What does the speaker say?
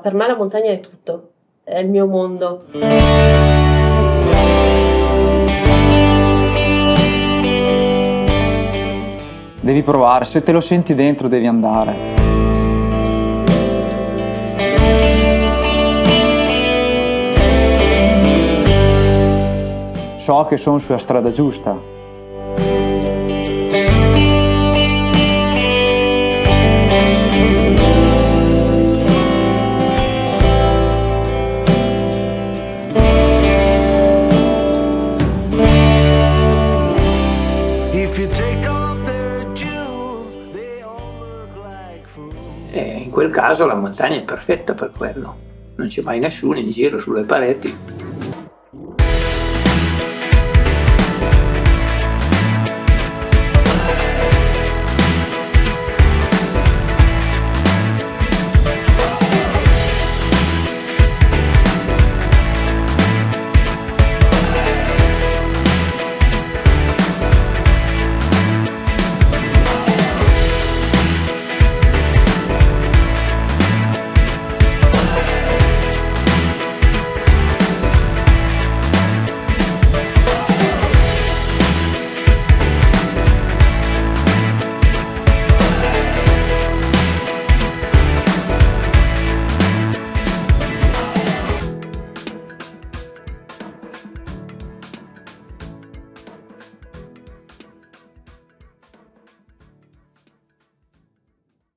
Per me la montagna è tutto, è il mio mondo. Devi provare, se te lo senti dentro devi andare. So che sono sulla strada giusta. E in quel caso la montagna è perfetta per quello, non c'è mai nessuno in giro sulle pareti.